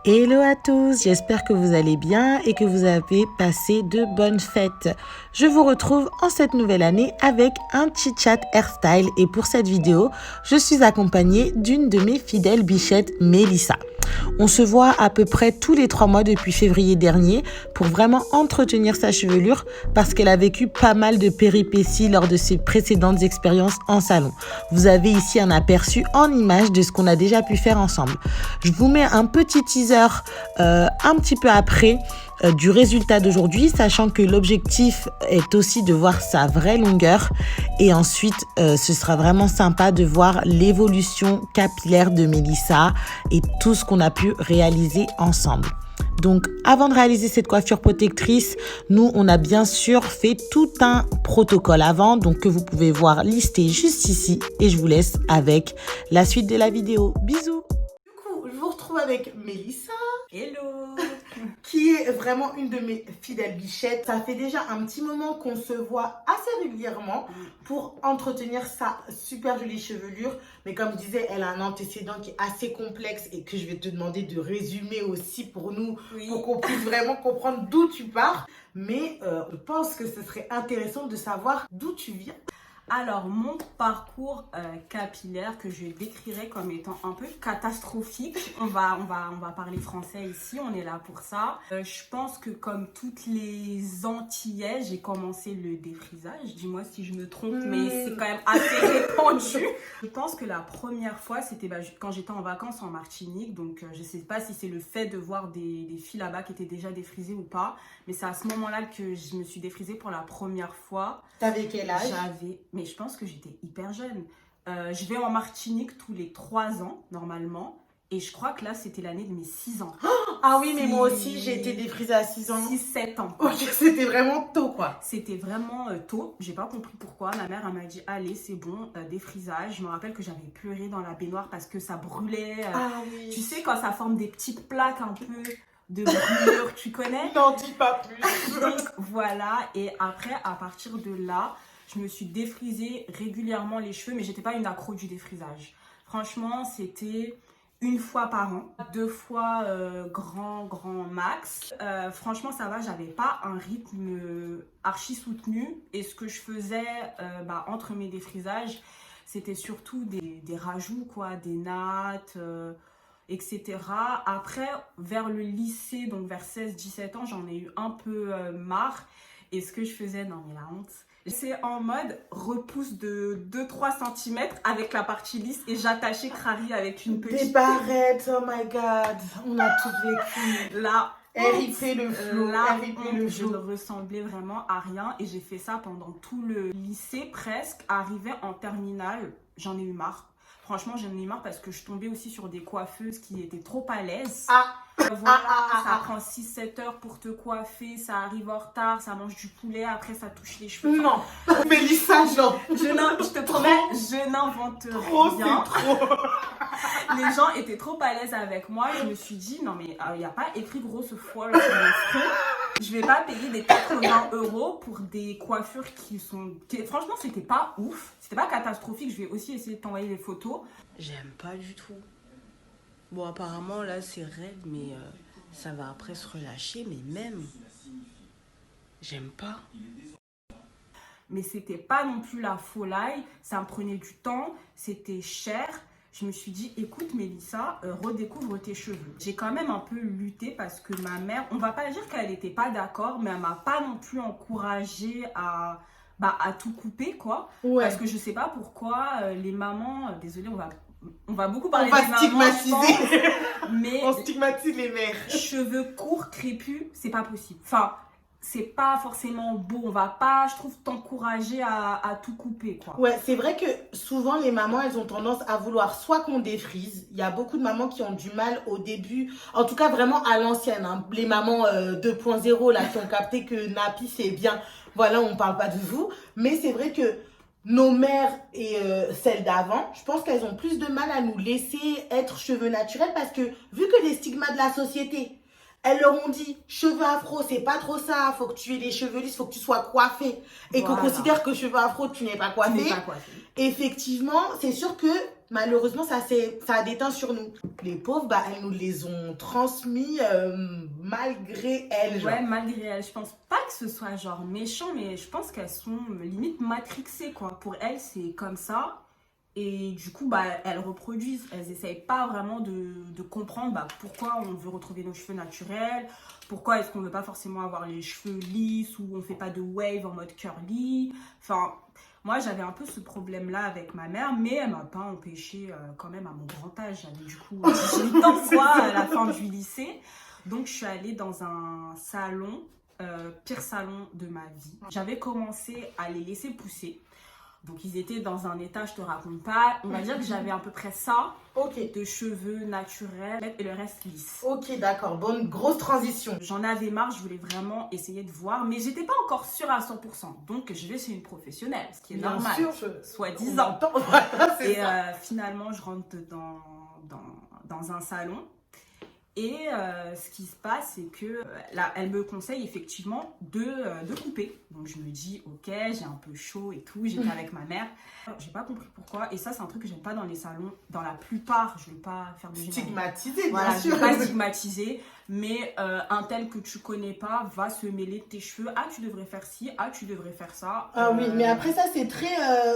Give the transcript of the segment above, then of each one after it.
Hello à tous, j'espère que vous allez bien et que vous avez passé de bonnes fêtes. Je vous retrouve en cette nouvelle année avec un chit-chat hairstyle et pour cette vidéo, je suis accompagnée d'une de mes fidèles bichettes, Mélissa. On se voit à peu près tous les 3 mois depuis février dernier pour vraiment entretenir sa chevelure parce qu'elle a vécu pas mal de péripéties lors de ses précédentes expériences en salon. Vous avez ici un aperçu en image de ce qu'on a déjà pu faire ensemble. Je vous mets un petit teaser un petit peu après du résultat d'aujourd'hui, sachant que l'objectif est aussi de voir sa vraie longueur et ensuite ce sera vraiment sympa de voir l'évolution capillaire de Mélissa et tout ce qu'on a pu réaliser ensemble. Donc, avant de réaliser cette coiffure protectrice, nous, on a bien sûr fait tout un protocole avant, donc que vous pouvez voir listé juste ici. Et je vous laisse avec la suite de la vidéo. Bisous! Du coup, je vous retrouve avec Mélissa. Hello. Qui est vraiment une de mes fidèles bichettes. Ça fait déjà un petit moment qu'on se voit assez régulièrement pour entretenir sa super jolie chevelure. Mais comme je disais, elle a un antécédent qui est assez complexe et que je vais te demander de résumer aussi pour nous, pour qu'on puisse vraiment comprendre d'où tu pars. Mais je pense que ce serait intéressant de savoir d'où tu viens. Alors, mon parcours capillaire que je décrirais comme étant un peu catastrophique, on va parler français ici, on est là pour ça. Je pense que comme toutes les Antillaises, j'ai commencé le défrisage, dis-moi si je me trompe, mais c'est quand même assez répandu. Je pense que la première fois, c'était quand j'étais en vacances en Martinique, donc je sais pas si c'est le fait de voir des filles là-bas qui étaient déjà défrisées ou pas, mais c'est à ce moment-là que je me suis défrisée pour la première fois. T'avais quel âge? Mais je pense que j'étais hyper jeune. Je vais en Martinique tous les 3 ans, normalement. Et je crois que là, c'était l'année de mes 6 ans. Ah oui, mais moi aussi, j'ai été défrisée à 6 ans. 6-7 ans. Ok, c'était vraiment tôt, quoi. C'était vraiment tôt. J'ai pas compris pourquoi. Ma mère, elle m'a dit, allez, c'est bon, défrisage. Je me rappelle que j'avais pleuré dans la baignoire parce que ça brûlait. Ah oui. Tu sais, quand ça forme des petites plaques un peu de brûlure, tu connais? N'en dis pas plus. Donc, voilà. Et après, à partir de là, je me suis défrisé régulièrement les cheveux, mais j'étais pas une accro du défrisage. Franchement, c'était 1 fois par an, 2 fois grand max. Franchement, ça va, j'avais pas un rythme archi soutenu. Et ce que je faisais entre mes défrisages, c'était surtout des rajouts, quoi, des nattes, etc. Après, vers le lycée, donc vers 16-17 ans, j'en ai eu un peu marre. Et ce que je faisais, non mais la honte, c'est en mode repousse de 2-3 cm avec la partie lisse et j'attachais crari avec une petite... Des barrettes, oh my god, on a tout vécu. Là, RIP le flow, RIP le je ne flow. ressemblais vraiment à rien et j'ai fait ça pendant tout le lycée presque. Arrivé en terminale, j'en ai eu marre. Franchement, j'en ai eu marre parce que je tombais aussi sur des coiffeuses qui étaient trop à l'aise. Voilà, ça prend 6-7 heures pour te coiffer, ça arrive en retard, ça mange du poulet, après ça touche les cheveux. Non, Mélissa, non. Je te promets, je n'invente rien. C'est trop. Les gens étaient trop à l'aise avec moi. Je me suis dit, non mais il n'y a pas écrit grosse foile sur mon front. Je vais pas payer des 80 € pour des coiffures franchement, c'était pas ouf. C'était pas catastrophique. Je vais aussi essayer de t'envoyer les photos. J'aime pas du tout. Bon, apparemment, là, c'est raide, mais ça va après se relâcher. Mais même, j'aime pas. Mais c'était pas non plus la folie. Ça me prenait du temps. C'était cher. Je me suis dit, écoute Mélissa, redécouvre tes cheveux. J'ai quand même un peu lutté parce que ma mère, on va pas dire qu'elle n'était pas d'accord, mais elle m'a pas non plus encouragée à tout couper, quoi. Ouais. Parce que je sais pas pourquoi les mamans, désolée, on va beaucoup parler des mamans, stigmatiser. Mais on stigmatise les mères. Cheveux courts, crépus, c'est pas possible. Enfin, c'est pas forcément beau. On va pas, je trouve, t'encourager à tout couper, quoi. Ouais, c'est vrai que souvent, les mamans, elles ont tendance à vouloir soit qu'on défrise. Il y a beaucoup de mamans qui ont du mal au début. En tout cas, vraiment à l'ancienne. Hein. Les mamans 2.0, là, qui ont capté que nappy, c'est bien. Voilà, on parle pas de vous. Mais c'est vrai que nos mères et celles d'avant, je pense qu'elles ont plus de mal à nous laisser être cheveux naturels parce que, vu que les stigmas de la société, elles leur ont dit, cheveux afro, c'est pas trop ça, faut que tu aies les cheveux lisses, faut que tu sois coiffée. Et qu'on considère que cheveux afro, tu n'es pas coiffée. Effectivement, c'est sûr que malheureusement, ça a déteint sur nous. Les pauvres, bah, elles nous les ont transmis malgré elles. Genre. Ouais, malgré elles. Je pense pas que ce soit genre méchant, mais je pense qu'elles sont limite matrixées, quoi. Pour elles, c'est comme ça. Et du coup, bah, elles reproduisent. Elles essayent pas vraiment de comprendre bah, pourquoi on veut retrouver nos cheveux naturels, pourquoi est-ce qu'on veut pas forcément avoir les cheveux lisses ou on fait pas de wave en mode curly. Enfin, moi, j'avais un peu ce problème-là avec ma mère, mais elle m'a pas empêché quand même à mon grand âge. J'avais du coup 18 ans, quoi, à la fin du lycée. Donc, je suis allée dans un salon, pire salon de ma vie. J'avais commencé à les laisser pousser. Donc, ils étaient dans un état, je te raconte pas. On va dire que j'avais à peu près ça de cheveux naturels et le reste lisse. Ok, d'accord. Bonne grosse transition. J'en avais marre, je voulais vraiment essayer de voir, mais j'étais pas encore sûre à 100%. Donc, je vais chez une professionnelle, ce qui est normal, soi-disant. Et finalement, je rentre dans un salon. Et ce qui se passe, c'est que là, elle me conseille effectivement de couper. Donc je me dis, ok, j'ai un peu chaud et tout. J'étais avec ma mère. J'ai pas compris pourquoi. Et ça, c'est un truc que j'aime pas dans les salons. Dans la plupart, je vais pas faire de stigmatiser, voilà, bien sûr. Je vais pas stigmatiser. Mais un tel que tu connais pas va se mêler de tes cheveux. Ah, tu devrais faire ci. Ah, tu devrais faire ça. Ah oui, mais après ça, c'est très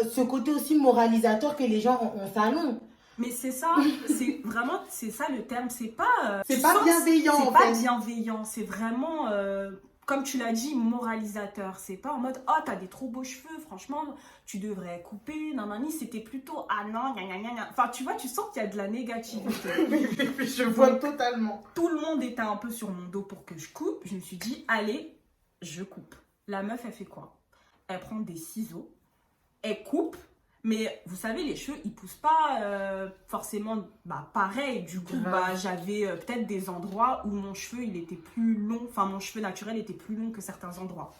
ce côté aussi moralisateur que les gens ont salon. Mais c'est ça, c'est vraiment, c'est ça le terme, c'est pas... c'est pas bienveillant, c'est pas bienveillant, c'est vraiment, comme tu l'as dit, moralisateur. C'est pas en mode, oh, t'as des trop beaux cheveux, franchement, tu devrais couper, nanani, c'était plutôt, ah non, gna gna gna. Enfin, tu vois, tu sens qu'il y a de la négativité. Je vois totalement. Tout le monde était un peu sur mon dos pour que je coupe. Je me suis dit, allez, je coupe. La meuf, elle fait quoi? Elle prend des ciseaux, elle coupe. Mais vous savez, les cheveux, ils poussent pas forcément pareil. Du coup, j'avais peut-être des endroits où mon cheveu, il était plus long. Enfin, mon cheveu naturel était plus long que certains endroits.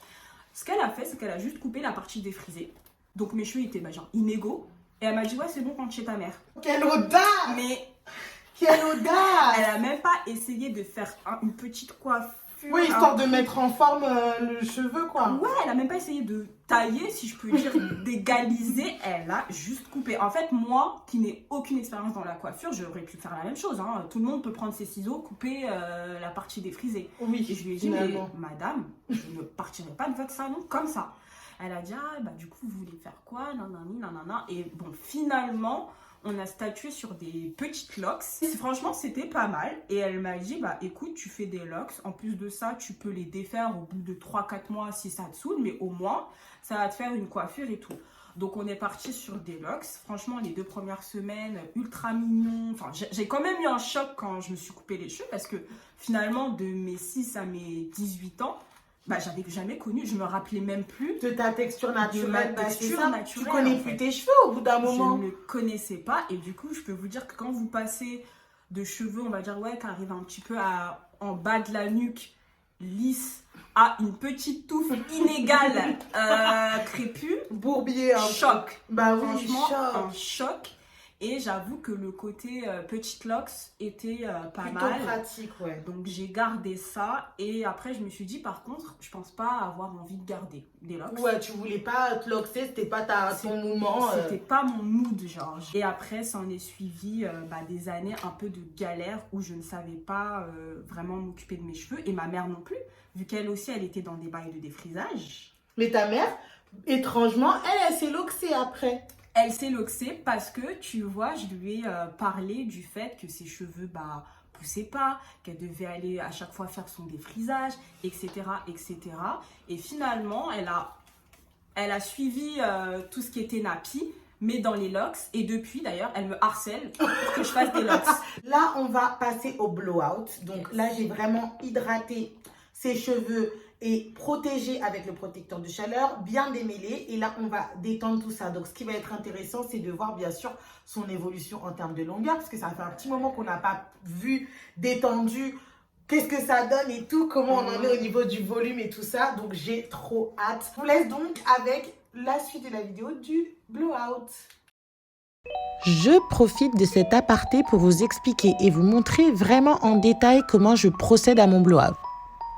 Ce qu'elle a fait, c'est qu'elle a juste coupé la partie défrisée. Donc, mes cheveux étaient genre inégaux. Et elle m'a dit, ouais, c'est bon, rentre chez ta mère. Quelle audace! Mais... Quelle audace! Elle a même pas essayé de faire une petite coiffure. Oui, histoire de mettre en forme le cheveu, quoi. Ouais, elle a même pas essayé de tailler, si je peux dire, d'égaliser. Elle a juste coupé. En fait, moi, qui n'ai aucune expérience dans la coiffure, j'aurais pu faire la même chose. Hein. Tout le monde peut prendre ses ciseaux, couper la partie défrisée. Oui, et je lui ai dit, mais madame, je ne partirai pas de votre salon comme ça. Elle a dit, ah, bah du coup, vous voulez faire quoi? Nanani, nanana. Et bon, finalement... on a statué sur des petites locks. Franchement, c'était pas mal. Et elle m'a dit, bah écoute, tu fais des locks. En plus de ça, tu peux les défaire au bout de 3-4 mois si ça te saoule. Mais au moins, ça va te faire une coiffure et tout. Donc, on est parti sur des locks. Franchement, les 2 premières semaines, ultra mignon. Enfin, j'ai quand même eu un choc quand je me suis coupé les cheveux. Parce que finalement, de mes 6 à mes 18 ans, bah, j'avais jamais connu, je me rappelais même plus de ta texture naturelle. Tu connais plus tes cheveux au bout d'un moment. Je ne le connaissais pas et du coup, je peux vous dire que quand vous passez de cheveux, on va dire, ouais, qui arrivent un petit peu en bas de la nuque, lisse, à une petite touffe inégale, crépue, bourbier, choc. Bah oui, franchement, un choc. Et j'avoue que le côté petite locks était pas plutôt mal. pratique, ouais. Donc j'ai gardé ça. Et après, je me suis dit, par contre, je pense pas avoir envie de garder des locks. Ouais, tu voulais pas te loxer, c'était pas ton moment. C'était pas mon mood, genre. Et après, ça en est suivi des années un peu de galère où je ne savais pas vraiment m'occuper de mes cheveux. Et ma mère non plus, vu qu'elle aussi, elle était dans des bails de défrisage. Mais ta mère, étrangement, elle s'est loxée après. Elle s'est loxée parce que, tu vois, je lui ai parlé du fait que ses cheveux, poussaient pas, qu'elle devait aller à chaque fois faire son défrisage, etc., etc. Et finalement, elle a suivi tout ce qui était nappy, mais dans les locks. Et depuis, d'ailleurs, elle me harcèle pour que je fasse des locks. Là, on va passer au blowout. Donc là, j'ai vraiment hydraté ses cheveux et protégé avec le protecteur de chaleur, bien démêlé. Et là, on va détendre tout ça. Donc, ce qui va être intéressant, c'est de voir, bien sûr, son évolution en termes de longueur. Parce que ça fait un petit moment qu'on n'a pas vu détendu. Qu'est-ce que ça donne et tout. Comment on en est au niveau du volume et tout ça. Donc, j'ai trop hâte. Je vous laisse donc avec la suite de la vidéo du blowout. Je profite de cet aparté pour vous expliquer et vous montrer vraiment en détail comment je procède à mon blow-out.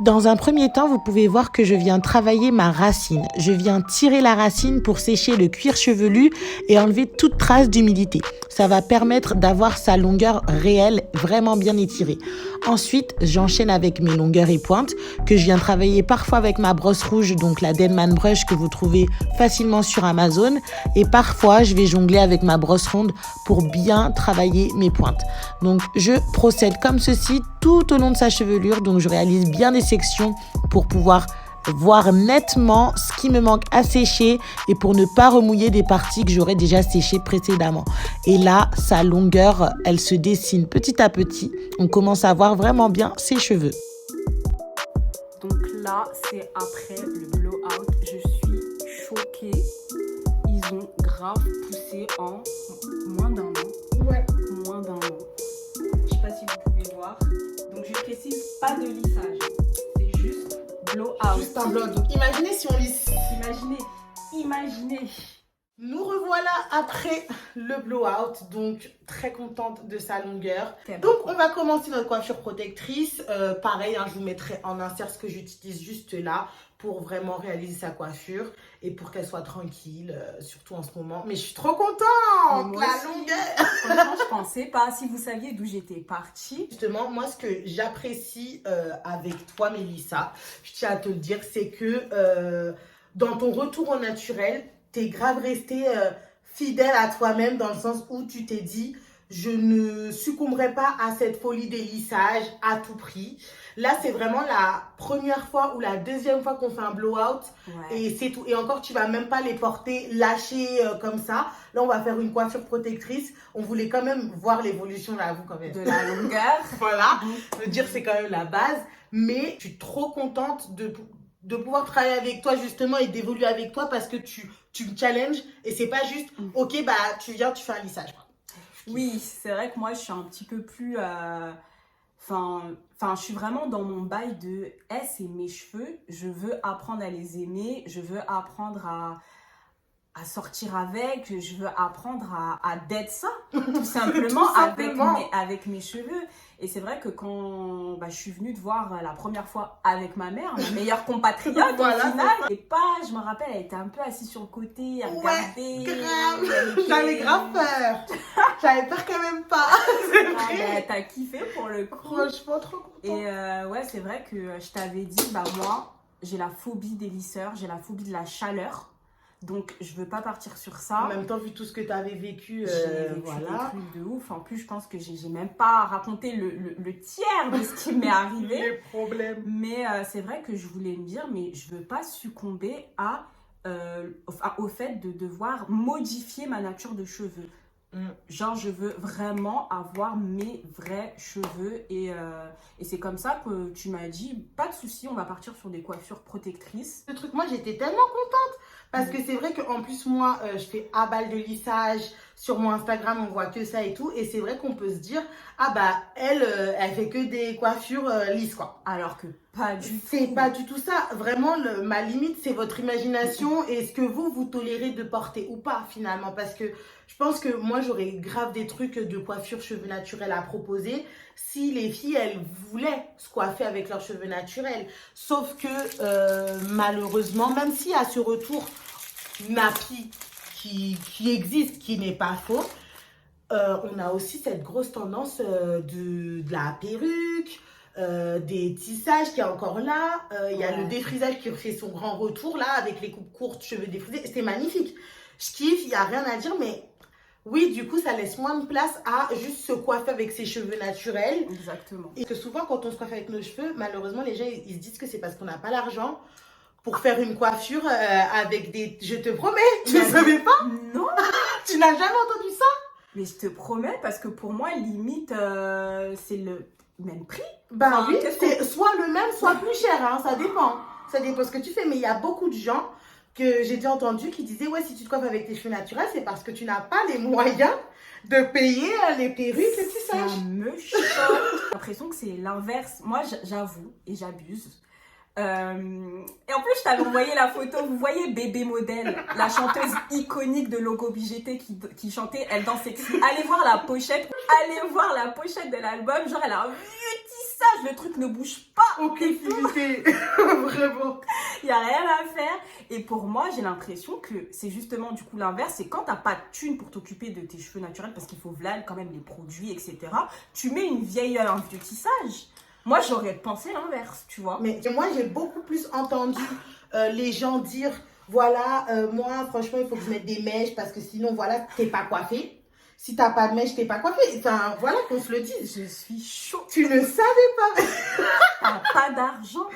Dans un premier temps, vous pouvez voir que je viens travailler ma racine. Je viens tirer la racine pour sécher le cuir chevelu et enlever toute trace d'humidité. Ça va permettre d'avoir sa longueur réelle, vraiment bien étirée. Ensuite, j'enchaîne avec mes longueurs et pointes que je viens travailler parfois avec ma brosse rouge, donc la Denman Brush que vous trouvez facilement sur Amazon. Et parfois, je vais jongler avec ma brosse ronde pour bien travailler mes pointes. Donc, je procède comme ceci tout au long de sa chevelure. Donc, je réalise bien des sections pour pouvoir voir nettement ce qui me manque à sécher et pour ne pas remouiller des parties que j'aurais déjà séchées précédemment. Et là, sa longueur, elle se dessine petit à petit. On commence à voir vraiment bien ses cheveux. Donc là, c'est après le blow-out. Je suis choquée. Ils ont grave poussé en moins d'un an. Ouais. Moins d'un an. Je sais pas si vous pouvez voir. Donc je précise, pas de lissage. C'est juste blow-out. Juste un blow. Donc imaginez si on lisse. Imaginez. Nous revoilà après le blow-out, donc très contente de sa longueur. Donc on va commencer notre coiffure protectrice. Pareil, hein, je vous mettrai en insert ce que j'utilise juste là pour vraiment réaliser sa coiffure et pour qu'elle soit tranquille, surtout en ce moment. Mais je suis trop contente, la longueur. Franchement, je pensais pas. Si vous saviez d'où j'étais partie. Justement, moi, ce que j'apprécie avec toi, Mélissa, je tiens à te le dire, c'est que dans ton retour au naturel, t'es grave restée fidèle à toi-même dans le sens où tu t'es dit je ne succomberai pas à cette folie des lissages à tout prix. Là, c'est vraiment la première fois ou la deuxième fois qu'on fait un blow-out. Ouais. Et c'est tout. Et encore, tu vas même pas les porter lâchés comme ça. Là, on va faire une coiffure protectrice. On voulait quand même voir l'évolution, j'avoue, quand même. De la longueur. Voilà. Je veux dire, c'est quand même la base. Mais je suis trop contente de pouvoir travailler avec toi, justement, et d'évoluer avec toi parce que tu me challenges. Et c'est pas juste, ok, bah, tu viens, tu fais un lissage. Oui, c'est vrai que moi, je suis un petit peu plus... Enfin, je suis vraiment dans mon bail de c'est mes cheveux, je veux apprendre à les aimer, je veux apprendre à sortir avec, je veux apprendre à d'être ça, tout simplement, Tout simplement. avec mes cheveux. Et c'est vrai que quand je suis venue te voir la première fois avec ma mère, ma meilleure compatriote Voilà, au final, et pas, je me rappelle, elle était un peu assise sur le côté, à regarder. Grave. J'avais grave peur. J'avais peur quand même pas. T'as kiffé pour le coup. Franchement, trop contente. Et ouais, c'est vrai que je t'avais dit, moi, j'ai la phobie des lisseurs, j'ai la phobie de la chaleur. Donc, je veux pas partir sur ça. En même temps, vu tout ce que tu avais vécu, j'ai vécu voilà. des trucs de ouf. En plus, je pense que j'ai même pas raconté le tiers de ce qui m'est arrivé. Les problèmes. Mais c'est vrai que je voulais me dire, mais je veux pas succomber au fait de devoir modifier ma nature de cheveux. Genre, je veux vraiment avoir mes vrais cheveux et c'est comme ça que tu m'as dit, pas de souci, on va partir sur des coiffures protectrices. Ce truc, moi, j'étais tellement contente parce que c'est vrai qu'en plus, moi, je fais à balle de lissage. Sur mon Instagram, on voit que ça et tout. Et c'est vrai qu'on peut se dire, ah bah, elle fait que des coiffures lisses, quoi. Alors que pas du tout. C'est pas du tout ça. Vraiment, ma limite, c'est votre imagination et ce que vous tolérez de porter ou pas, finalement. Parce que je pense que moi, j'aurais grave des trucs de coiffure cheveux naturels à proposer si les filles, elles voulaient se coiffer avec leurs cheveux naturels. Sauf que, malheureusement, même s'il y a ce retour nappy qui existe, qui n'est pas faux, on a aussi cette grosse tendance de la perruque, des tissages qui est encore là. Il y a le défrisage qui fait son grand retour là avec les coupes courtes, cheveux défrisés. C'est magnifique. Je kiffe, il n'y a rien à dire, mais oui, du coup, ça laisse moins de place à juste se coiffer avec ses cheveux naturels. Exactement. Et que souvent, quand on se coiffe avec nos cheveux, malheureusement, les gens, ils se disent que c'est parce qu'on n'a pas l'argent pour faire une coiffure avec des... Je te promets, tu ne savais pas? Non. Tu n'as jamais entendu ça? Mais je te promets, parce que pour moi, limite, c'est le même prix. Ben oui, c'est soit le même, soit plus cher, hein, ça dépend. Ça dépend ce que tu fais, mais il y a beaucoup de gens que j'ai déjà entendu qui disaient, ouais, si tu te coiffes avec tes cheveux naturels, c'est parce que tu n'as pas les moyens de payer les perruques, les tissages. Ça me choque. J'ai l'impression que c'est l'inverse. Moi, j'avoue, et j'abuse, Et en plus, je t'avais envoyé la photo. Vous voyez Bébé Modèle, la chanteuse iconique de Logo BGT qui chantait Elle danse sexy. Allez voir la pochette. Allez voir la pochette de l'album. Genre, elle a un vieux tissage. Le truc ne bouge pas. Aucune utilité. Vraiment. Il n'y a rien à faire. Et pour moi, j'ai l'impression que c'est justement du coup l'inverse. C'est quand tu n'as pas de thune pour t'occuper de tes cheveux naturels, parce qu'il faut voilà, quand même les produits, etc. Tu mets un vieux tissage. Moi, j'aurais pensé l'inverse, tu vois. Mais moi, j'ai beaucoup plus entendu les gens dire, voilà, moi, franchement, il faut que je mette des mèches parce que sinon, voilà, t'es pas coiffé. Si t'as pas de mèches, t'es pas coiffé. Enfin, voilà, qu'on se le dise. Je suis chaud. Tu ne savais pas. T'as pas d'argent.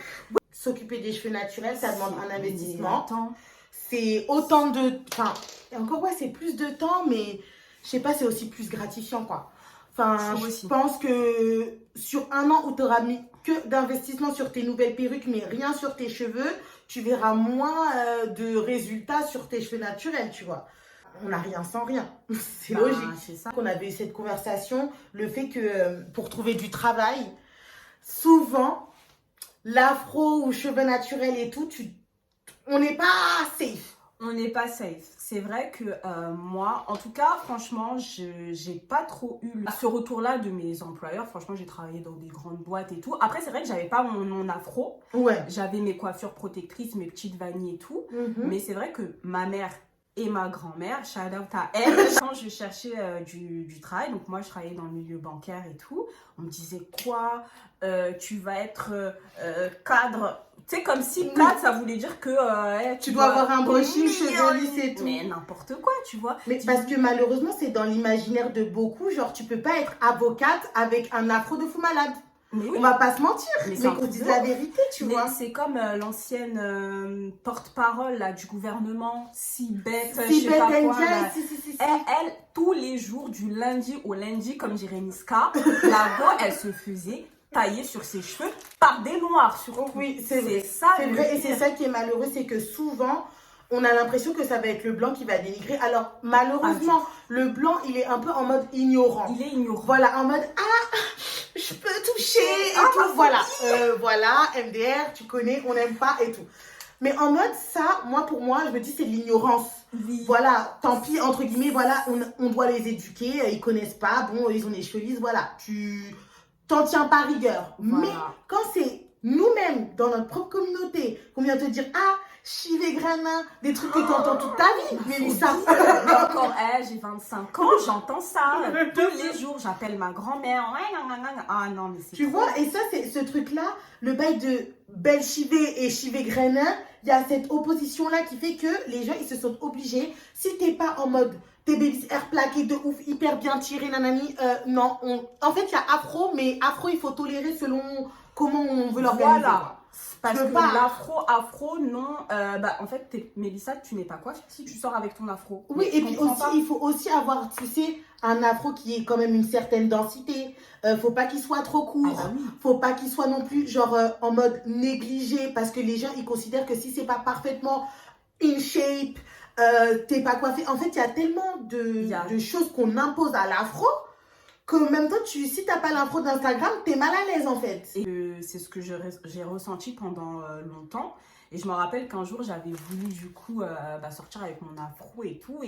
S'occuper des cheveux naturels, ça demande un investissement. Attends. C'est autant de... Enfin, et encore, ouais, c'est plus de temps, mais je sais pas, c'est aussi plus gratifiant, quoi. Enfin, je pense que sur un an où tu n'auras mis que d'investissement sur tes nouvelles perruques, mais rien sur tes cheveux, tu verras moins de résultats sur tes cheveux naturels, tu vois. On n'a rien sans rien. C'est logique. C'est ça. On avait eu cette conversation, le fait que pour trouver du travail, souvent, l'afro ou cheveux naturels et tout, on n'est pas safe. On n'est pas safe. C'est vrai que moi, en tout cas, franchement, j'ai pas trop eu ce retour-là de mes employeurs. Franchement, j'ai travaillé dans des grandes boîtes et tout. Après, c'est vrai que j'avais pas mon afro. Ouais. J'avais mes coiffures protectrices, mes petites vanilles et tout. Mm-hmm. Mais c'est vrai que ma mère et ma grand-mère, shout out à elle, quand je cherchais du travail, donc moi je travaillais dans le milieu bancaire et tout, on me disait quoi, tu vas être cadre, tu sais, comme si cadre ça voulait dire que tu dois avoir un brushing, cheveux lisses et tout. Mais n'importe quoi, tu vois. Mais parce que malheureusement c'est dans l'imaginaire de beaucoup, genre tu peux pas être avocate avec un afro de fou malade. Mais oui. On va pas se mentir, mais qu'on dise la vérité, vérité, tu vois. C'est comme l'ancienne porte-parole là, du gouvernement, Sibeth, elle, tous les jours, du lundi au lundi, comme dirait Niska, là-bas, elle se faisait tailler sur ses cheveux par des noirs, surtout. Oui, c'est vrai. Ça, c'est vrai, et c'est ça qui est malheureux, c'est que souvent, on a l'impression que ça va être le blanc qui va dénigrer. Alors, malheureusement, le blanc, il est un peu en mode ignorant. Il est ignorant. Voilà, en mode, je peux toucher et tout. Voilà, voilà, MDR, tu connais, on n'aime pas et tout. Mais en mode ça, pour moi, je me dis c'est de l'ignorance. Oui. Voilà, tant pis, entre guillemets, voilà, on doit les éduquer, ils connaissent pas, bon, ils ont les cheveux lisses, voilà, tu t'en tiens pas rigueur. Voilà. Mais quand c'est nous-mêmes, dans notre propre communauté, qu'on vient te dire, chivé granin, des trucs que tu entends toute ta vie, Mélissa. Mais encore, j'ai 25 ans, j'entends ça. Tous les jours, j'appelle ma grand-mère. Ah non, mais c'est. Tu vois, et ça, c'est ce truc-là, le bail de belle chivé et chivé granin, il y a cette opposition-là qui fait que les gens, ils se sentent obligés. Si t'es pas en mode tes baby air plaqués de ouf, hyper bien tirés, nanani, non. En fait, il y a afro, mais afro, il faut tolérer selon comment on veut l'organiser. Voilà. Parce que l'afro, non. En fait, Mélissa, tu n'es pas coiffée si tu sors avec ton afro. Oui, et puis aussi, il faut aussi avoir, tu sais, un afro qui ait quand même une certaine densité. Faut pas qu'il soit trop court. Ah bah oui. Faut pas qu'il soit non plus, genre, en mode négligé. Parce que les gens, ils considèrent que si c'est pas parfaitement in shape, t'es pas coiffé. En fait, il y a tellement de choses qu'on impose à l'afro. Qu'en même temps, si t'as pas l'afro d'Instagram, t'es mal à l'aise en fait. Et c'est ce que j'ai ressenti pendant longtemps. Et je me rappelle qu'un jour, j'avais voulu du coup sortir avec mon afro et tout.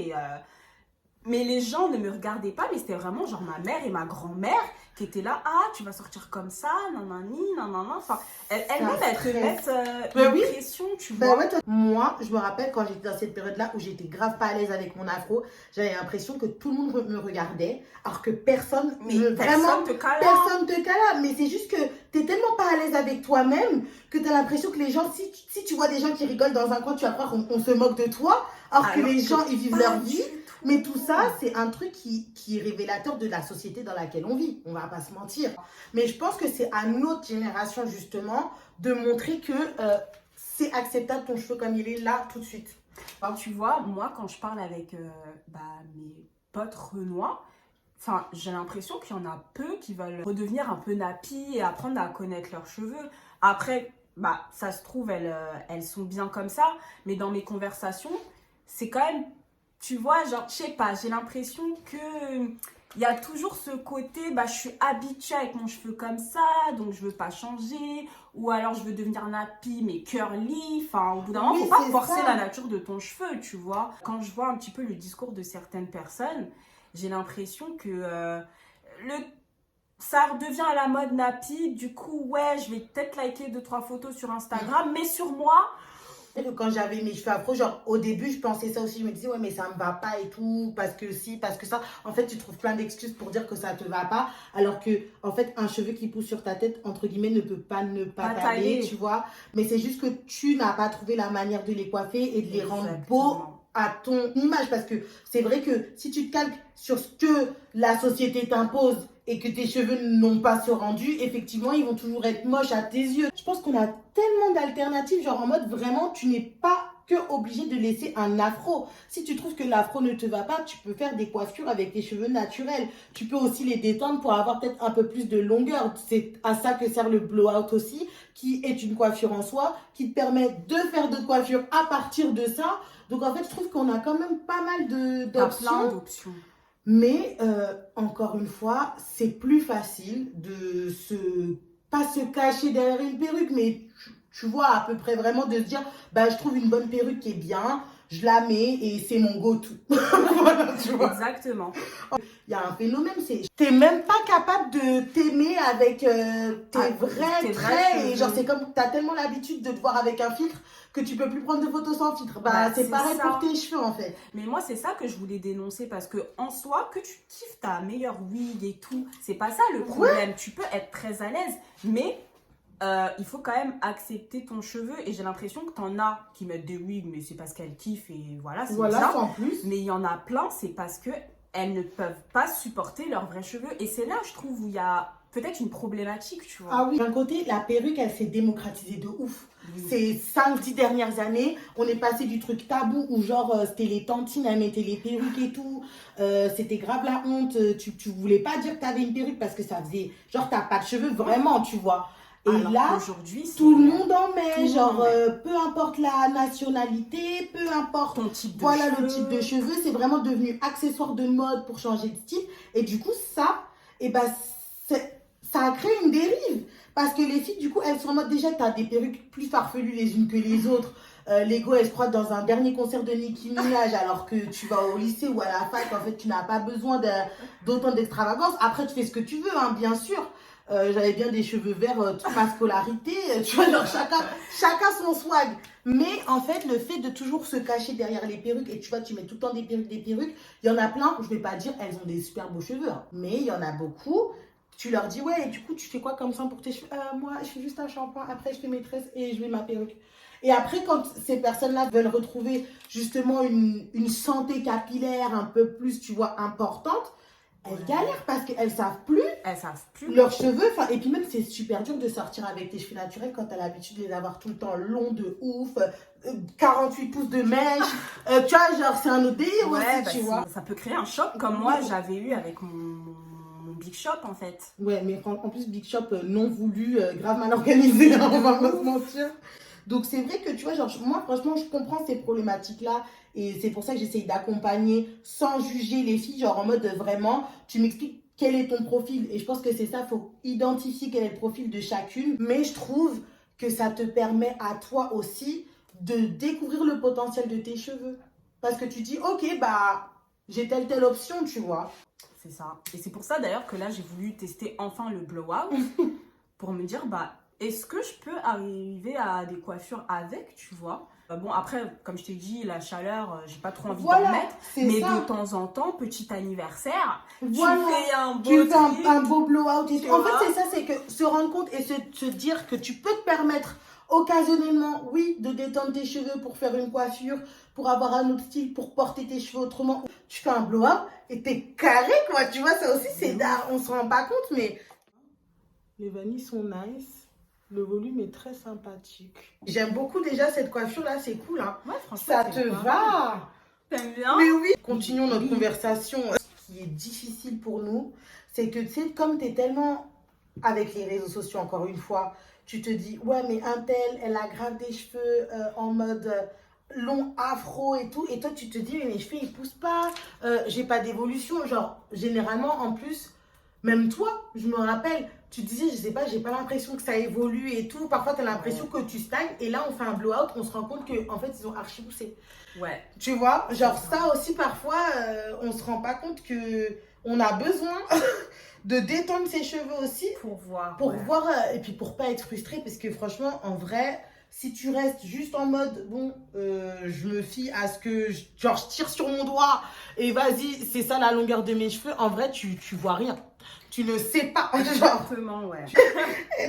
Mais les gens ne me regardaient pas, mais c'était vraiment genre ma mère et ma grand-mère qui étaient là. Tu vas sortir comme ça, nanani, nanana. Enfin, elles-mêmes, elles te mettent une pression, tu vois. Ouais, moi, je me rappelle quand j'étais dans cette période-là où j'étais grave pas à l'aise avec mon afro, j'avais l'impression que tout le monde me regardait, alors que personne te cala. Mais c'est juste que t'es tellement pas à l'aise avec toi-même que t'as l'impression que les gens, si tu vois des gens qui rigolent dans un coin, tu vas croire qu'on se moque de toi, alors que les gens, ils vivent leur vie. Mais tout ça, c'est un truc qui est révélateur de la société dans laquelle on vit. On va pas se mentir. Mais je pense que c'est à notre génération, justement, de montrer que c'est acceptable ton cheveu comme il est là, tout de suite. Alors, tu vois, moi, quand je parle avec mes potes renois, j'ai l'impression qu'il y en a peu qui veulent redevenir un peu nappy et apprendre à connaître leurs cheveux. Après, ça se trouve, elles sont bien comme ça. Mais dans mes conversations, c'est quand même... Tu vois, genre, je sais pas, j'ai l'impression que il y a toujours ce côté, bah, je suis habituée avec mon cheveu comme ça, donc je veux pas changer. Ou alors je veux devenir nappy, mais curly. Enfin, au bout d'un moment, faut pas forcer la nature de ton cheveu, tu vois. Quand je vois un petit peu le discours de certaines personnes, j'ai l'impression que ça redevient à la mode nappy. Du coup, ouais, je vais peut-être liker 2-3 photos sur Instagram, mais sur moi... Quand j'avais mes cheveux afro, genre au début je pensais ça aussi, je me disais ouais mais ça me va pas et tout, parce que si, parce que ça, en fait tu trouves plein d'excuses pour dire que ça te va pas, alors que en fait un cheveu qui pousse sur ta tête, entre guillemets, ne peut pas ne pas tailler, tu vois, mais c'est juste que tu n'as pas trouvé la manière de les coiffer et de les rendre beaux à ton image, parce que c'est vrai que si tu te calques sur ce que la société t'impose et que tes cheveux n'ont pas ce rendu, effectivement, ils vont toujours être moches à tes yeux. Je pense qu'on a tellement d'alternatives, genre en mode vraiment, tu n'es pas que obligé de laisser un afro. Si tu trouves que l'afro ne te va pas, tu peux faire des coiffures avec tes cheveux naturels. Tu peux aussi les détendre pour avoir peut-être un peu plus de longueur. C'est à ça que sert le blowout aussi, qui est une coiffure en soi, qui te permet de faire de coiffures à partir de ça. Donc en fait, je trouve qu'on a quand même pas mal d'options. Mais encore une fois, c'est plus facile de pas se cacher derrière une perruque, mais tu vois à peu près vraiment de se dire, bah je trouve une bonne perruque qui est bien, je la mets et c'est mon go-to. Voilà, tu vois. Exactement. Il y a un phénomène, c'est t'es même pas capable de t'aimer avec tes vrais traits, et genre c'est comme t'as tellement l'habitude de te voir avec un filtre que tu peux plus prendre de photos sans filtre. Bah c'est pareil pour tes cheveux en fait. Mais moi c'est ça que je voulais dénoncer, parce que en soi, que tu kiffes ta meilleure wig et tout, c'est pas ça le problème. Tu peux être très à l'aise, mais il faut quand même accepter ton cheveu. Et j'ai l'impression que t'en as qui mettent des wigs, mais c'est parce qu'elles kiffent et voilà, c'est ça. En plus. Mais il y en a plein, c'est parce que elles ne peuvent pas supporter leurs vrais cheveux. Et c'est là, je trouve, où il y a peut-être une problématique, tu vois. Ah oui, d'un côté, la perruque, elle s'est démocratisée de ouf. Ces 5-10 dernières années, on est passé du truc tabou où genre c'était les tantines, elles mettaient les perruques et tout. C'était grave la honte. Tu voulais pas dire que t'avais une perruque parce que ça faisait genre t'as pas de cheveux vraiment, tu vois. Et alors là, tout le monde en met, genre peu importe la nationalité, peu importe ton type de le type de cheveux, c'est vraiment devenu accessoire de mode pour changer de style. Et du coup, ça, et ben, ça a créé une dérive. Parce que les filles, du coup, elles sont en mode déjà, t'as des perruques plus farfelues les unes que les autres. Lego, elle se croit dans un dernier concert de Nicki Minaj, alors que tu vas au lycée ou à la fac, en fait, tu n'as pas besoin d'autant d'extravagance. Après, tu fais ce que tu veux, hein, bien sûr. J'avais bien des cheveux verts toute ma scolarité, tu vois, genre chacun son swag. Mais en fait, le fait de toujours se cacher derrière les perruques, et tu vois, tu mets tout le temps des perruques, il y en a plein, je vais pas dire, elles ont des super beaux cheveux, hein, mais il y en a beaucoup. Tu leur dis, ouais, et du coup, tu fais quoi comme ça pour tes cheveux? Moi, je fais juste un shampoing, après je fais mes tresses et je mets ma perruque. Et après, quand ces personnes-là veulent retrouver justement une santé capillaire un peu plus, tu vois, importante, elles galèrent parce qu'elles savent plus leurs cheveux. Et puis même, c'est super dur de sortir avec tes cheveux naturels quand tu as l'habitude de les avoir tout le temps longs de ouf, 48 pouces de mèche. Tu vois, genre, c'est un autre délire aussi, tu vois. Ça peut créer un choc comme moi, j'avais eu avec mon Big Shop, en fait. Ouais, mais en plus, Big Shop non voulu, grave mal organisé, hein, on va pas se mentir. Donc, c'est vrai que, tu vois, genre, moi, franchement, je comprends ces problématiques-là. Et c'est pour ça que j'essaye d'accompagner sans juger les filles, genre en mode vraiment, tu m'expliques quel est ton profil. Et je pense que c'est ça, il faut identifier quel est le profil de chacune. Mais je trouve que ça te permet à toi aussi de découvrir le potentiel de tes cheveux. Parce que tu dis, ok, bah, j'ai telle option, tu vois. C'est ça. Et c'est pour ça d'ailleurs que là, j'ai voulu tester enfin le blowout pour me dire, bah, est-ce que je peux arriver à des coiffures avec, tu vois? Bon, après, comme je t'ai dit, la chaleur, j'ai pas trop envie d'en mettre. Mais ça. De temps en temps, petit anniversaire, voilà. Tu fais un beau un beau blowout. Et en fait, c'est ça, c'est que se rendre compte et se dire que tu peux te permettre occasionnellement, oui, de détendre tes cheveux pour faire une coiffure, pour avoir un autre style, pour porter tes cheveux autrement. Tu fais un blowout et t'es carré, quoi. Tu vois, ça aussi, c'est on se rend pas compte, mais les vanilles sont nice. Le volume est très sympathique. J'aime beaucoup déjà cette coiffure-là, c'est cool. Hein. Ouais, franchement, ça te va. T'aimes bien? Mais oui. Continuons notre conversation. Ce qui est difficile pour nous, c'est que tu sais, comme tu es tellement avec les réseaux sociaux, encore une fois, tu te dis, ouais, mais un tel, elle a grave des cheveux en mode long afro et tout, et toi tu te dis mais mes cheveux ils poussent pas, j'ai pas d'évolution, genre généralement en plus, même toi, je me rappelle, tu disais je sais pas, j'ai pas l'impression que ça évolue et tout, parfois t'as l'impression que tu stagnes, et là on fait un blowout, on se rend compte que en fait ils ont archi poussé. Ouais. Tu vois, genre ça aussi parfois on se rend pas compte que on a besoin de détendre ses cheveux aussi Pour voir. pour voir et puis pour pas être frustré, parce que franchement en vrai si tu restes juste en mode bon je me fie à ce que genre je tire sur mon doigt et vas-y c'est ça la longueur de mes cheveux, en vrai tu vois rien, tu ne sais pas genre. Exactement, ouais.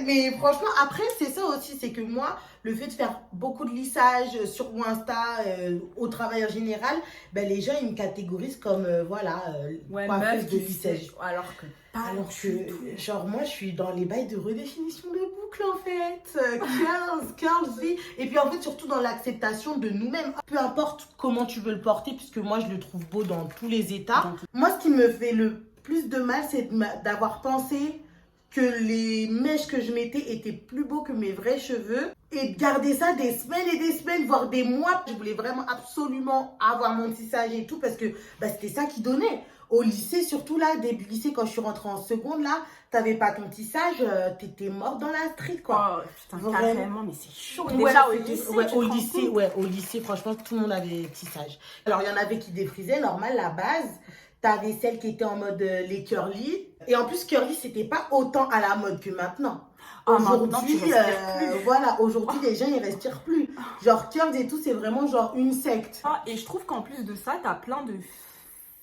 Mais franchement après c'est ça aussi, c'est que moi le fait de faire beaucoup de lissage sur mon Insta au travail en général, ben les gens ils me catégorisent comme voilà Ouais, coiffeuse meuf de qui lissage. fait, alors que pas Alors du tout. que, genre, moi, je suis dans les bails de redéfinition de boucle, en fait. 15 vies. Et puis, en fait, surtout dans l'acceptation de nous-mêmes. Peu importe comment tu veux le porter, puisque moi, je le trouve beau dans tous les états. Moi, ce qui me fait le plus de mal, c'est d'avoir pensé que les mèches que je mettais étaient plus beaux que mes vrais cheveux. Et de garder ça des semaines et des semaines, voire des mois. Je voulais vraiment absolument avoir mon tissage et tout, parce que bah, c'était ça qui donnait. Au lycée, surtout là, début lycée, quand je suis rentrée en seconde, là, t'avais pas ton tissage, t'étais morte dans la street, quoi. Oh, putain, Vraiment. carrément, mais c'est chaud. Ouais, Déjà, au lycée, ouais, tu te au rends lycée, compte. ouais, au lycée, franchement, tout le monde avait tissage. Alors, il y en avait qui défrisaient, normal, la base. T'avais celles qui étaient en mode les curly. Et en plus, curly, c'était pas autant à la mode que maintenant. Ah, maintenant, tu Aujourd'hui, respires plus. voilà, aujourd'hui, les gens, ils respirent plus. Genre, curls et tout, c'est vraiment genre une secte. Ah, et je trouve qu'en plus de ça, t'as plein de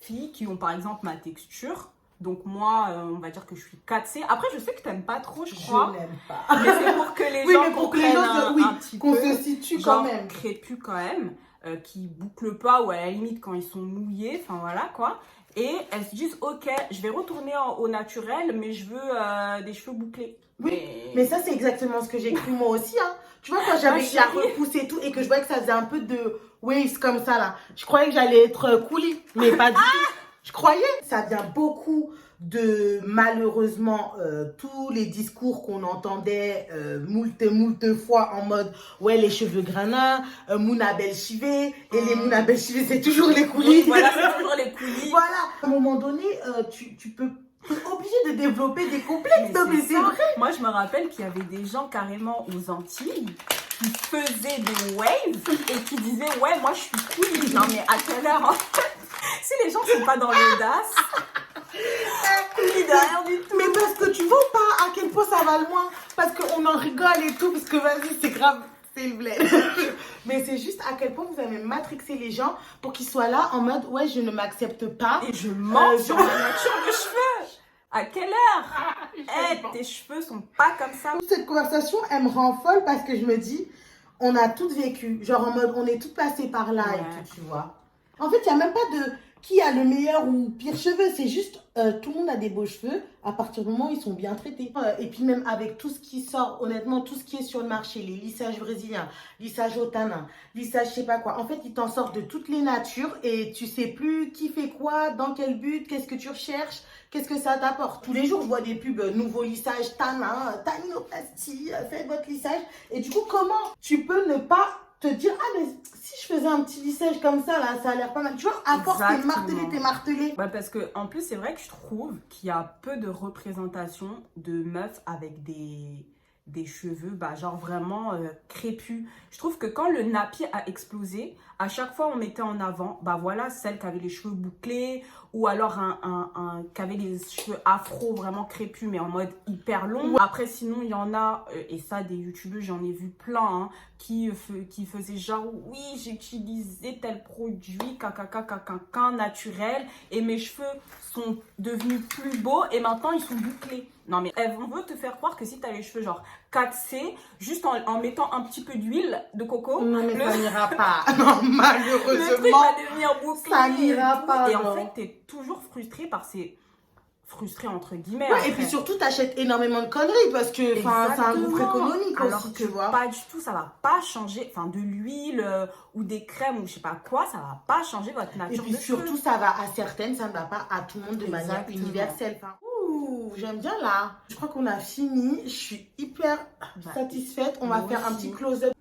filles qui ont par exemple ma texture. Donc moi, on va dire que je suis 4C. Après, je sais que t'aimes pas trop, je crois. Je n'aime pas. Mais c'est pour que les Oui, gens mais pour que les comprennent gens, oui, un petit qu'on peu. se situe Genre quand même. crépus quand même, qui bouclent pas ou à la limite quand ils sont mouillés. Enfin voilà quoi. Et elles se disent, ok, je vais retourner au naturel, mais je veux des cheveux bouclés. Oui, mais ça, c'est exactement ce que j'ai cru moi aussi. Hein. Tu vois, quand j'avais la repousse et tout, et que je voyais que ça faisait un peu de waves comme ça, là, je croyais que j'allais être coulis, mais pas du tout. Je croyais. Ça vient beaucoup de, malheureusement, tous les discours qu'on entendait moult fois en mode, ouais, les cheveux granats, Mouna Belchivé, et les Mouna Belchivé, c'est toujours les coulis. Voilà, c'est toujours les coulis. Voilà. À un moment donné, tu peux... T'es obligé de développer des complexes, mais c'est vrai. Moi, je me rappelle qu'il y avait des gens carrément aux Antilles qui faisaient des waves et qui disaient, ouais, moi, je suis cool. Non, mais à quelle heure, en fait, si les gens sont pas dans l'audace, cool de rien du tout. Mais parce que tu vois pas à quel point ça va loin. Parce qu'on en rigole et tout, parce que vas-y, c'est grave. C'est le bled. Mais c'est juste à quel point vous avez matrixé les gens pour qu'ils soient là en mode ouais, je ne m'accepte pas. Et je mens sur la nature des cheveux. À quelle heure? Tes cheveux sont pas comme ça. Cette conversation, elle me rend folle parce que je me dis, on a toutes vécu. Genre en mode, on est toutes passées par là et tout, tu vois. En fait, il n'y a même pas de qui a le meilleur ou pire cheveux. C'est juste, tout le monde a des beaux cheveux à partir du moment où ils sont bien traités. Et puis même avec tout ce qui sort, honnêtement, tout ce qui est sur le marché, les lissages brésiliens, lissage au tanin, lissage je sais pas quoi. En fait, ils t'en sortent de toutes les natures et tu sais plus qui fait quoi, dans quel but, qu'est-ce que tu recherches, qu'est-ce que ça t'apporte. Tous les jours, je vois des pubs, nouveau lissage, tanin, taninoplastie, faites votre lissage. Et du coup, comment tu peux ne pas te dire, ah mais si je faisais un petit lissage comme ça, là, ça a l'air pas mal. Tu vois, à force t'es martelé. Bah parce que, en plus, c'est vrai que je trouve qu'il y a peu de représentation de meufs avec des cheveux, bah genre vraiment crépus. Je trouve que quand le nappy a explosé, à chaque fois on mettait en avant, bah voilà, celle qui avait les cheveux bouclés, ou alors qui avait les cheveux afro vraiment crépus, mais en mode hyper long. Après, sinon, il y en a, et ça, des youtubeurs, j'en ai vu plein, hein, qui faisaient genre, oui, j'ai utilisé tel produit, naturel, et mes cheveux sont devenus plus beaux, et maintenant, ils sont bouclés. Non, mais on veut te faire croire que si tu as les cheveux genre 4C, juste en mettant un petit peu d'huile de coco, non, mais ça n'ira pas. Non, malheureusement, le truc va devenir bouclé. Ça n'ira pas. Et en fait, tu es toujours frustré par ces... Frustré entre guillemets. Ouais, et puis surtout, t'achètes énormément de conneries parce que c'est un gouffre économique alors aussi, que tu vois. Pas du tout, ça va pas changer. Enfin, de l'huile ou des crèmes ou je sais pas quoi, ça va pas changer votre nature. Et puis surtout, ça va à certaines, ça ne va pas à tout le monde de manière universelle. Enfin, j'aime bien là. Je crois qu'on a fini. Je suis hyper satisfaite. On va faire un petit close-up.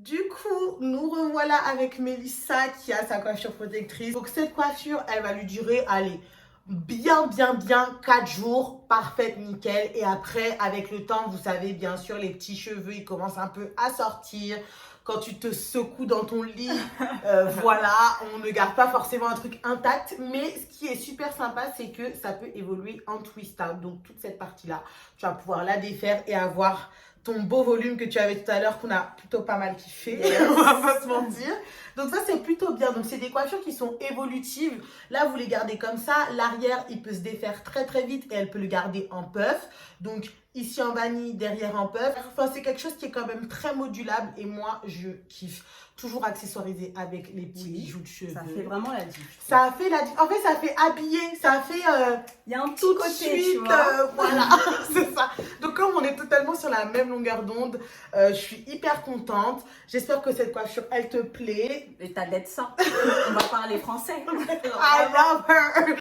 Du coup, nous revoilà avec Mélissa qui a sa coiffure protectrice. Donc cette coiffure, elle va lui durer, allez, bien 4 jours, parfaite, nickel. Et après, avec le temps, vous savez, bien sûr, les petits cheveux, ils commencent un peu à sortir. Quand tu te secoues dans ton lit, voilà, on ne garde pas forcément un truc intact. Mais ce qui est super sympa, c'est que ça peut évoluer en twist out. Donc toute cette partie-là, tu vas pouvoir la défaire et avoir ton beau volume que tu avais tout à l'heure, qu'on a plutôt pas mal kiffé, on va pas se mentir. Donc ça, c'est plutôt bien. Donc c'est des coiffures qui sont évolutives. Là, vous les gardez comme ça. L'arrière, il peut se défaire très vite et elle peut le garder en puff. Donc ici en vanille, derrière en puff. Enfin, c'est quelque chose qui est quand même très modulable et moi, je kiffe. Toujours accessoirisé avec les petits bijoux de cheveux. Ça fait vraiment la diff. Ça fait la diff. En fait, ça fait habiller. Ça fait... il y a un petit côté, suite, tu vois. voilà, c'est ça. Donc comme on est totalement sur la même longueur d'onde, je suis hyper contente. J'espère que cette coiffure, elle te plaît. Et t'as d'être ça. On va parler français. I love her.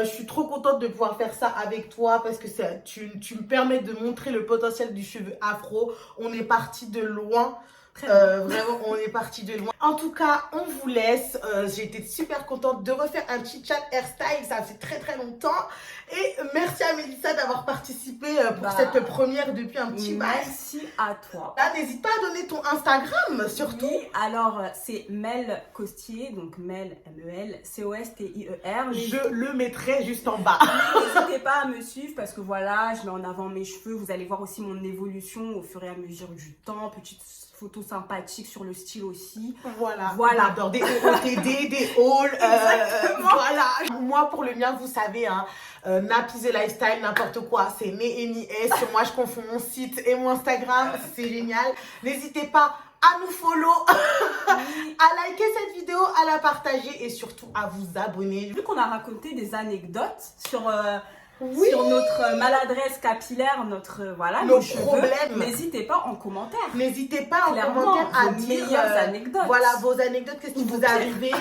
Je suis trop contente de pouvoir faire ça avec toi parce que tu me permets de montrer le potentiel du cheveu afro. On est parti de loin. Vraiment, on est parti de loin. En tout cas, on vous laisse. J'ai été super contente de refaire un chit-chat hairstyle. Ça fait très longtemps. Et merci à Mélissa d'avoir participé pour cette première depuis un petit bail. Merci à toi. Là, n'hésite pas à donner ton Instagram, surtout. Oui, alors c'est Mel Costier, donc Mel, M-E-L, C-O-S-T-I-E-R. Je le mettrai juste en bas. N'hésitez pas à me suivre parce que voilà, je mets en avant mes cheveux. Vous allez voir aussi mon évolution au fur et à mesure du temps. Petite photo sympathique sur le style aussi. Voilà. Voilà. Des OOTD, des hauls. Voilà. Moi, pour le mien, vous savez, hein, Nappy the Lifestyle, n'importe quoi. C'est Né et Ni S. Moi, je confonds mon site et mon Instagram. C'est génial. N'hésitez pas à nous follow, à liker cette vidéo, à la partager et surtout à vous abonner. Vu qu'on a raconté des anecdotes sur Oui. sur notre maladresse capillaire, nos cheveux, problèmes. N'hésitez pas en commentaire. N'hésitez pas en Clairement, commentaire à vos dire meilleures anecdotes. Voilà, vos anecdotes, qu'est-ce qui vous est arrivé.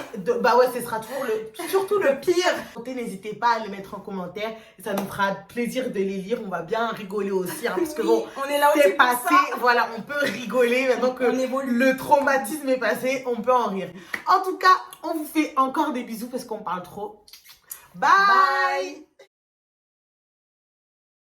Bah ouais, ce sera toujours surtout le pire. N'hésitez pas à les mettre en commentaire. Ça nous fera plaisir de les lire. On va bien rigoler aussi. Hein, parce que bon, on est là aussi c'est pour passé. ça. Voilà, on peut rigoler. Maintenant que On évolue. le traumatisme est passé, on peut en rire. En tout cas, on vous fait encore des bisous parce qu'on parle trop. Bye.